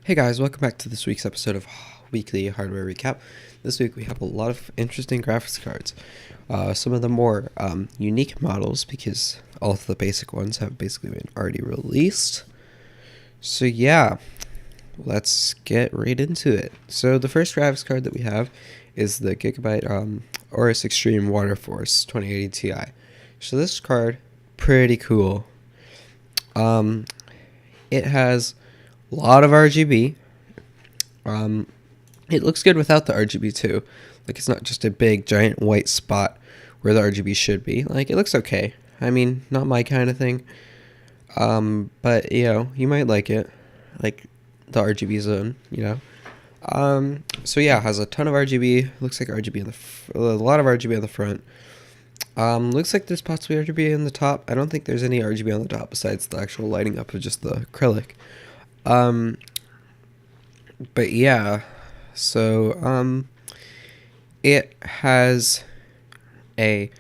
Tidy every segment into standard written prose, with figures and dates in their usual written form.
Hey guys, welcome back to this week's episode of Weekly Hardware Recap. This week we have a lot of interesting graphics cards. Some of the more unique models because all of the basic ones have basically been already released. So yeah, let's get right into it. So the first graphics card that we have is the Gigabyte Aorus Extreme Water Force 2080 Ti. So this card, pretty cool. It has a lot of RGB. It looks good without the RGB too. Like, it's not just a big giant white spot where the RGB should be. Like, it looks okay. I mean, not my kind of thing. But you might like it, like the RGB zone. So yeah, it has a ton of RGB. Looks like RGB on a lot of RGB on the front. Looks like there's possibly RGB in the top. I don't think there's any RGB on the top besides the actual lighting up of just the acrylic. But yeah, so it has a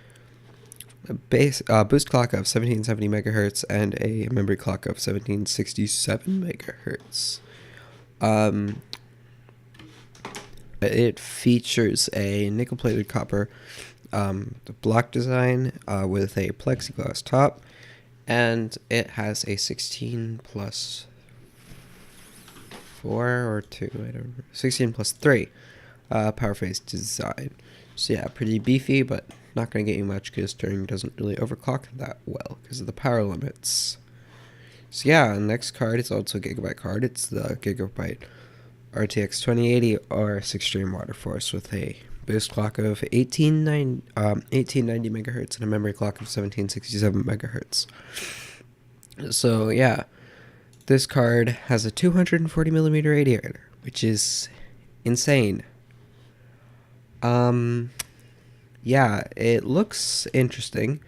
boost clock of 1770 megahertz and a memory clock of 1767 megahertz. It features a nickel-plated copper block design with a plexiglass top, and it has a 16 plus 4 or 2, I don't know, 16 plus 3 power phase design. So yeah, pretty beefy, but not going to get you much because turing doesn't really overclock that well because of the power limits. So yeah, next card is also a Gigabyte card. It's the Gigabyte RTX 2080 Aorus Extreme Water Force with a boost clock of 1890 megahertz and a memory clock of 1767 megahertz. So yeah, this card has a 240 millimeter radiator, which is insane. Yeah, it looks interesting.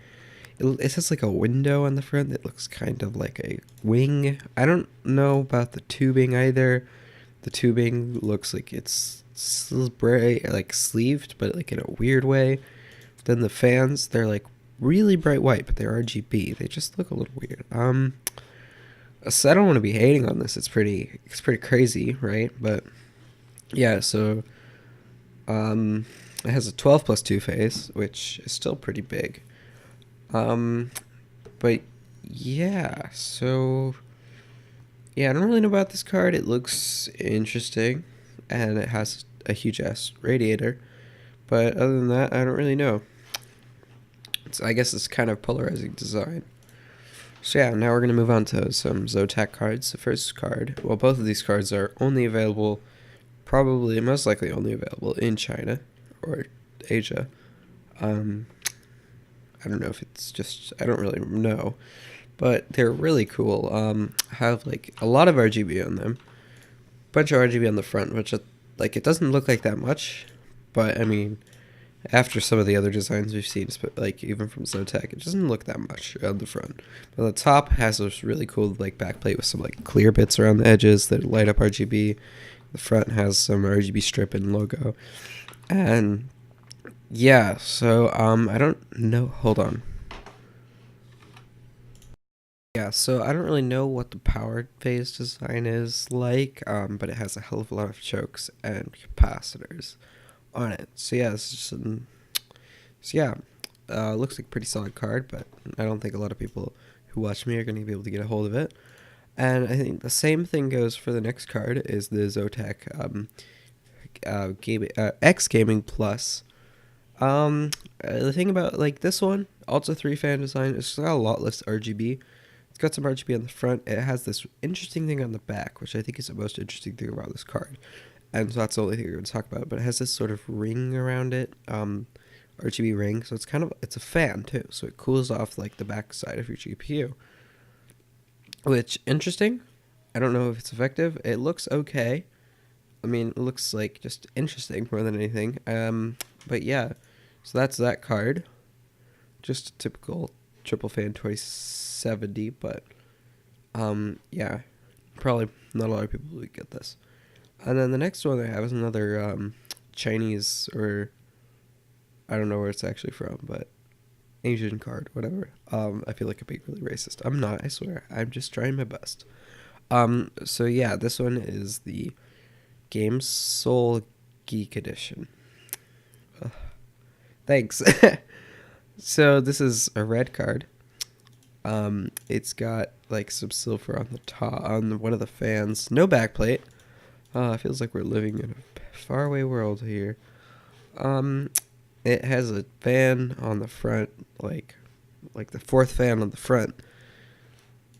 It has like a window on the front that looks kind of like a wing. I don't know about the tubing either. The tubing looks like it's like sleeved, but like in a weird way. Then the fans, they're like really bright white, but they're RGB. They just look a little weird. So I don't want to be hating on this. It's pretty crazy, right? But yeah, so it has a 12 plus 2 phase, which is still pretty big. But yeah, so yeah, I don't really know about this card. It looks interesting, and it has a huge ass radiator. But other than that, I don't really know. I guess it's kind of polarizing design. So yeah, now we're going to move on to some Zotac cards. The first card, well, both of these cards are only available, probably, most likely only available in China or Asia. I don't know if it's just, I don't really know, but they're really cool. Have like a lot of RGB on them, bunch of RGB on the front, which like it doesn't look like that much, but I mean, after some of the other designs we've seen, like even from Zotac, it doesn't look that much on the front. But the top has this really cool like backplate with some like clear bits around the edges that light up RGB. The front has some RGB strip and logo. And yeah, so I don't know. Hold on. Yeah, so I don't really know what the power phase design is like, but it has a hell of a lot of chokes and capacitors on it. So yeah, looks like a pretty solid card, but I don't think a lot of people who watch me are going to be able to get a hold of it. And I think the same thing goes for the next card, is the Zotac X Gaming Plus. The thing about like this one, Ultra 3 fan design, it's got a lot less RGB. It's got some RGB on the front. It has this interesting thing on the back, which I think is the most interesting thing about this card. And so that's the only thing we're going to talk about. But it has this sort of ring around it, RGB ring. So it's a fan too. So it cools off like the back side of your GPU. Which, interesting. I don't know if it's effective. It looks okay. I mean, it looks like just interesting more than anything. But yeah, so that's that card. Just a typical triple fan 2070, but yeah, probably not a lot of people would get this. And then the next one I have is another Chinese, or I don't know where it's actually from, but Asian card, whatever. I feel like I'm being really racist. I'm not, I swear. I'm just trying my best. So yeah, this one is the Game Soul Geek Edition. Thanks. So this is a red card. It's got like some silver on the top, on one of the fans. No backplate. It feels like we're living in a faraway world here. It has a fan on the front, like the fourth fan on the front.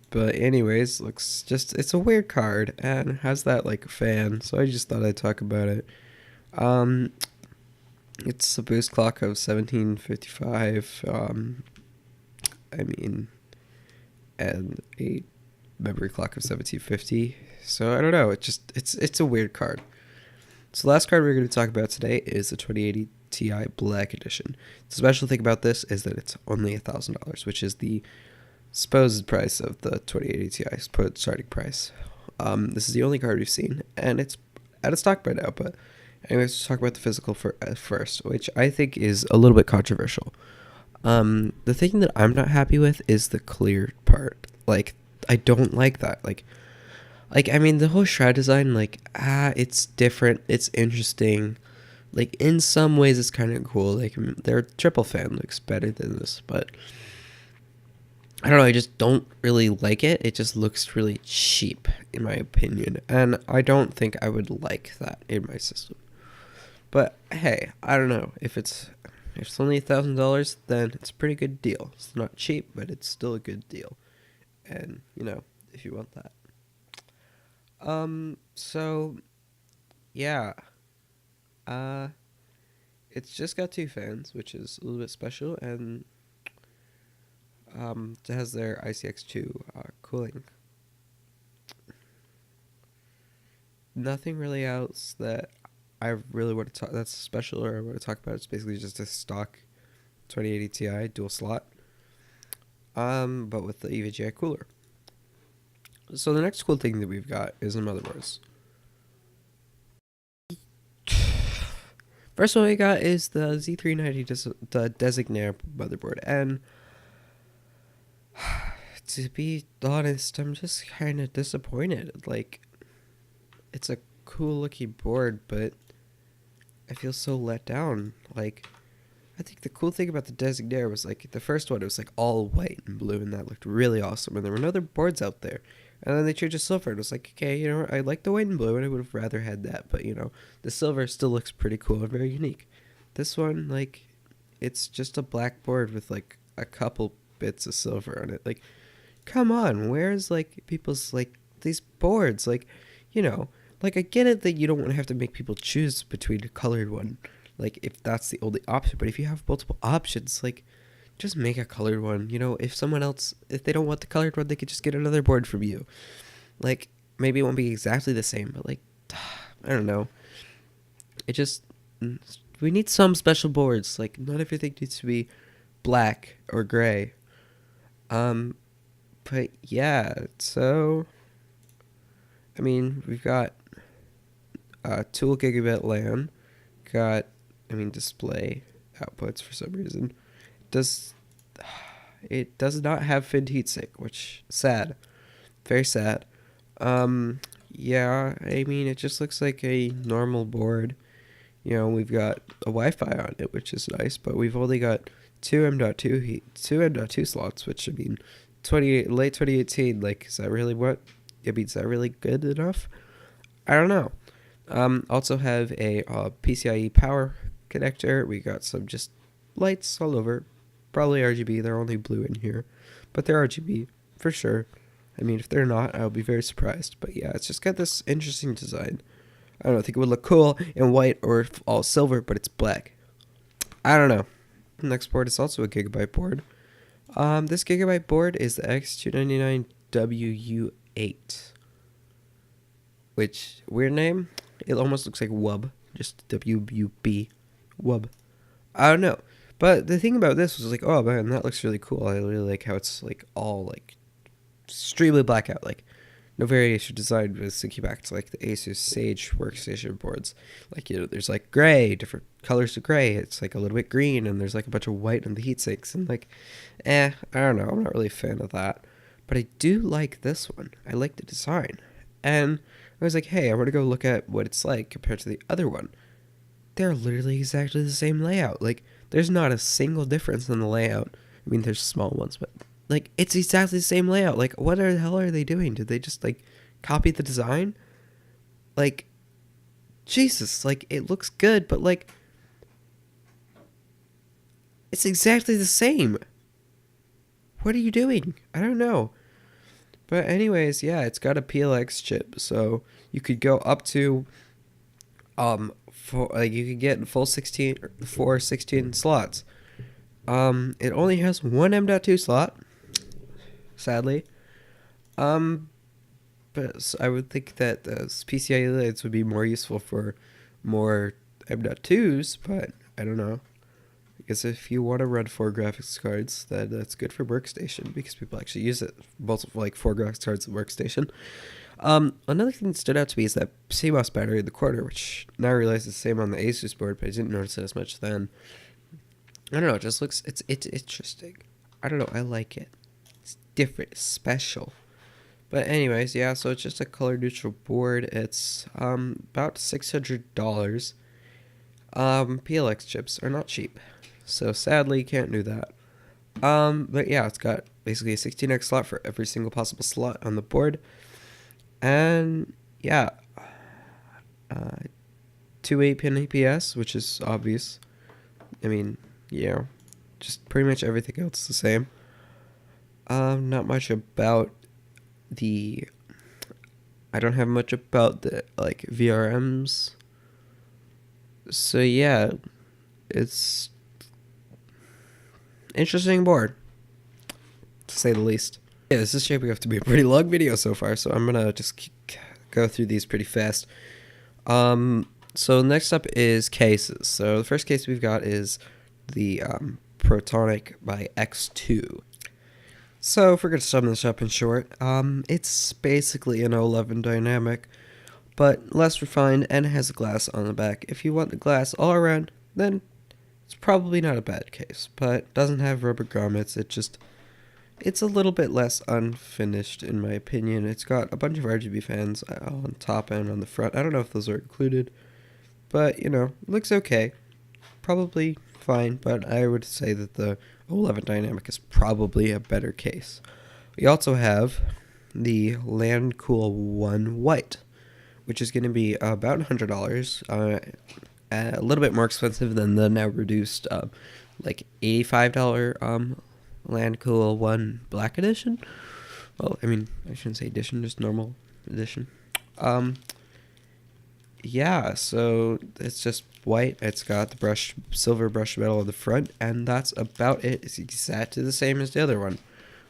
But anyways, it's a weird card and has that like fan, so I just thought I'd talk about it. Um, it's a boost clock of 1755. I mean, and a memory clock of 1750. So I don't know. It's a weird card. So the last card we're going to talk about today is the 2080 Ti Black Edition. The special thing about this is that it's only $1,000, which is the supposed price of the 2080 Ti, starting price. This is the only card we've seen, and it's out of stock by now. But anyways, let's talk about the physical first, which I think is a little bit controversial. The thing that I'm not happy with is the clear part. Like, I don't like that. Like I mean, the whole shroud design, it's different. It's interesting. Like, in some ways, it's kind of cool. Like, their triple fan looks better than this, but I don't know. I just don't really like it. It just looks really cheap, in my opinion, and I don't think I would like that in my system. But hey, I don't know. If it's only $1,000, then it's a pretty good deal. It's not cheap, but it's still a good deal. And if you want that. So yeah. It's just got two fans, which is a little bit special, and it has their ICX2 cooling. Nothing really else that I really want to talk that's special or I want to talk about. It's basically just a stock 2080 Ti dual slot, but with the EVGA cooler. So the next cool thing that we've got is the motherboards. First one we got is the Z390 Designare motherboard, and to be honest, I'm just kind of disappointed. Like, it's a cool looking board, but I feel so let down. Like, I think the cool thing about the Designare was, like, the first one, it was like all white and blue, and that looked really awesome, and there were no other boards out there. And then they changed to silver, and it was like, okay, I like the white and blue, and I would have rather had that, but the silver still looks pretty cool and very unique. This one, like, it's just a black board with like a couple bits of silver on it. Like, come on, where's like people's like these boards? Like, like, I get it that you don't want to have to make people choose between a colored one, like, if that's the only option. But if you have multiple options, like, just make a colored one. If they don't want the colored one, they could just get another board from you. Like, maybe it won't be exactly the same, but like, I don't know. We need some special boards. Like, not everything needs to be black or gray. But yeah, so I mean, we've got 2 gigabit LAN, display outputs for some reason. It does not have finned heatsink, which sad, very sad. Yeah, I mean, it just looks like a normal board. We've got a Wi-Fi on it, which is nice, but we've only got two M.2 slots, which, I mean, late 2018, like, is that really is that really good enough? I don't know. Also have a PCIe power connector. We got some just lights all over, probably RGB. They're only blue in here, but they're RGB for sure. I mean, if they're not, I'll be very surprised. But yeah, it's just got this interesting design. I don't know, I think it would look cool in white or all silver, but it's black. I don't know. The next board is also a gigabyte board. This gigabyte board is the x299 WU8, which, weird name. It almost looks like WUB, just WUB, WUB. I don't know. But the thing about this was like, oh man, that looks really cool. I really like how it's like all like extremely black out, like no variation design. Was thinking back to like the Asus Sage workstation boards. Like, there's like gray, different colors of gray. It's like a little bit green, and there's like a bunch of white on the heat sinks, and like, I don't know. I'm not really a fan of that. But I do like this one. I like the design. And I was like, hey, I want to go look at what it's like compared to the other one. They're literally exactly the same layout. Like, there's not a single difference in the layout. I mean, there's small ones, but like, it's exactly the same layout. Like, what the hell are they doing? Did they just like copy the design? Like, Jesus, like, it looks good, but like, it's exactly the same. What are you doing? I don't know. But anyways, yeah, it's got a PLX chip, so you could go up to for like you could get full 16 slots. It only has one M.2 slot, sadly. Um but I would think that those PCIe lids would be more useful for more M.2s, but I don't know. I guess if you want to run 4 graphics cards, that's good for workstation because people actually use it. Multiple like 4 graphics cards at workstation. Another thing that stood out to me is that CMOS battery in the corner, which now I realize is the same on the Asus board, but I didn't notice it as much then. I don't know, it just looks, it's interesting. I don't know, I like it. It's different, it's special. But anyways, yeah, so it's just a color neutral board. It's about $600. PLX chips are not cheap, so sadly can't do that. But yeah, it's got basically a 16x slot for every single possible slot on the board. And yeah, 2 8-pin APS, which is obvious. I mean, yeah, just pretty much everything else is the same. Not much about the. I don't have much about the like VRMs. So yeah, it's interesting board, to say the least. Yeah, this is shaping up to be a pretty long video so far, so I'm gonna just go through these pretty fast. So next up is cases. So the first case we've got is the Protonic by X2. So if we're gonna sum this up in short, it's basically an 11 dynamic, but less refined and has glass on the back. If you want the glass all around, then it's probably not a bad case, but doesn't have rubber grommets. It's a little bit less unfinished, in my opinion. It's got a bunch of RGB fans on top and on the front. I don't know if those are included, but, you know, looks okay. Probably fine, but I would say that the 11 Dynamic is probably a better case. We also have the Landcool 1 White, which is going to be about $100, a little bit more expensive than the now reduced, like $85 Landcool 1 Black Edition. Well, I mean, I shouldn't say edition, just normal edition. Yeah, so it's just white. It's got the silver brushed metal on the front, and that's about it. It's exactly the same as the other one.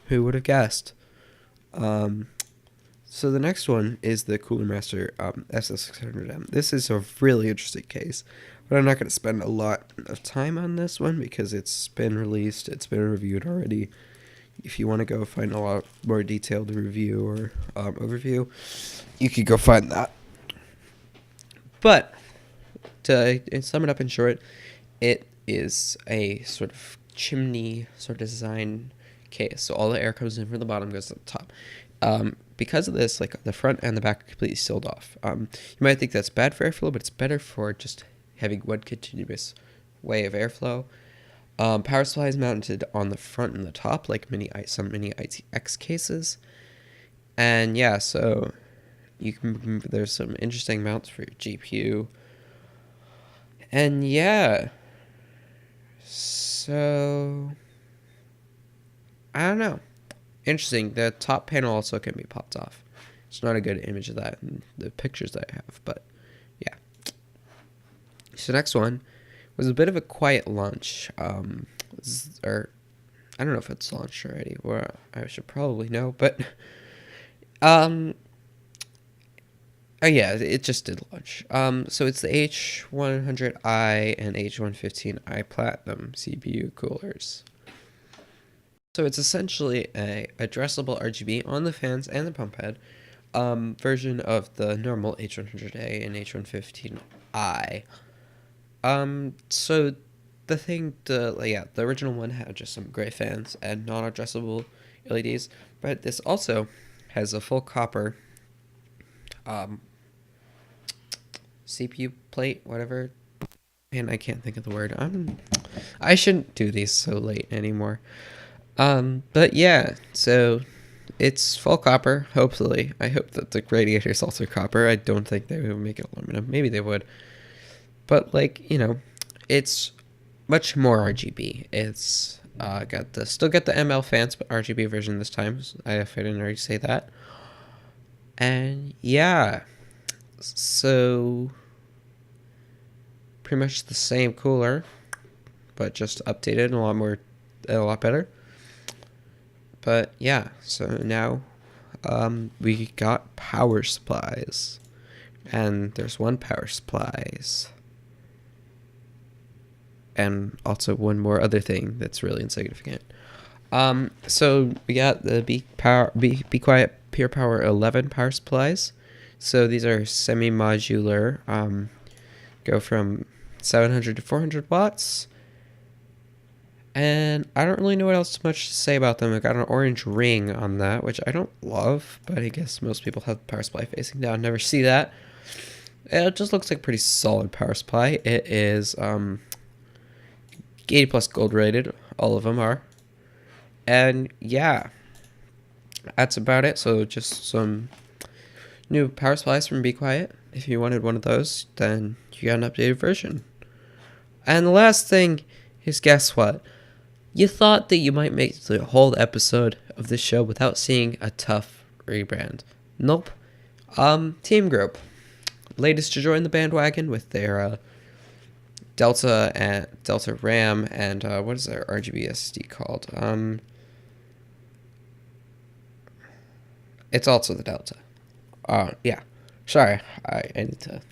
Who would have guessed? So the next one is the Cooler Master SS600M. This is a really interesting case, but I'm not going to spend a lot of time on this one because it's been released, it's been reviewed already. If you want to go find a lot more detailed review or overview, you could go find that. But to sum it up in short, it is a sort of chimney sort of design case. So all the air comes in from the bottom, goes to the top. Because of this, like the front and the back are completely sealed off. You might think that's bad for airflow, but it's better for just having one continuous way of airflow. Power supply is mounted on the front and the top, like some mini ITX cases. And yeah, so there's some interesting mounts for your GPU. And yeah, so I don't know. Interesting. The top panel also can be popped off. It's not a good image of that in the pictures that I have, but yeah. So next one was a bit of a quiet launch. Or I don't know if it's launched already, or I should probably know, but oh yeah, it just did launch. So it's the H100i and H115i Platinum CPU coolers. So it's essentially a addressable RGB on the fans and the pump head version of the normal H100A and H115i. So the original one had just some gray fans and non-addressable LEDs. But this also has a full copper um, CPU plate, whatever. And I can't think of the word. I shouldn't do these so late anymore. But yeah, so it's full copper, hopefully. I hope that the radiator is also copper. I don't think they would make it aluminum. Maybe they would. But like, it's much more RGB. It's still got the ML fans, but RGB version this time. If I didn't already say that. And yeah, so pretty much the same cooler, but just updated and a lot better. But yeah, so now we got power supplies, and there's one power supplies, and also one more other thing that's really insignificant. So we got the Be Quiet Pure Power 11 power supplies. So these are semi-modular, go from 700 to 400 watts. And I don't really know what else much to say about them. I got an orange ring on that, which I don't love, but I guess most people have the power supply facing down. Never see that. It just looks like a pretty solid power supply. It is 80 plus gold rated. All of them are. And yeah, that's about it. So just some new power supplies from Be Quiet. If you wanted one of those, then you got an updated version. And the last thing is, guess what? You thought that you might make the whole episode of this show without seeing a tough rebrand. Nope. Team Group. Latest to join the bandwagon with their Delta and Delta RAM and what is their RGB SSD called? It's also the Delta. Yeah. Sorry, I need to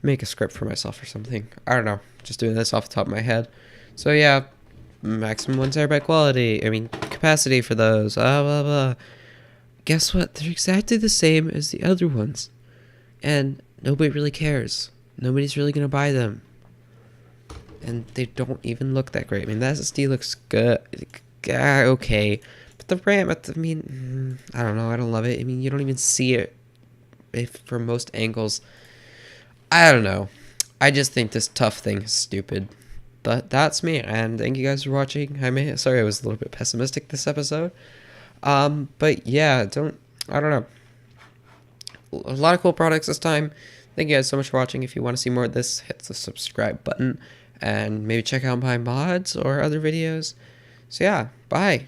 make a script for myself or something. I don't know. Just doing this off the top of my head. So yeah, maximum 1 terabyte capacity for those. Blah, blah, blah. Guess what? They're exactly the same as the other ones. And nobody really cares. Nobody's really going to buy them. And they don't even look that great. I mean, the SSD looks good. Okay. But the RAM, I don't know. I don't love it. I mean, you don't even see it from most angles. I don't know. I just think this tough thing is stupid. But that's me, and thank you guys for watching. Sorry I was a little bit pessimistic this episode. But yeah, I don't know. A lot of cool products this time. Thank you guys so much for watching. If you want to see more of this, hit the subscribe button, and maybe check out my mods or other videos. So yeah, bye.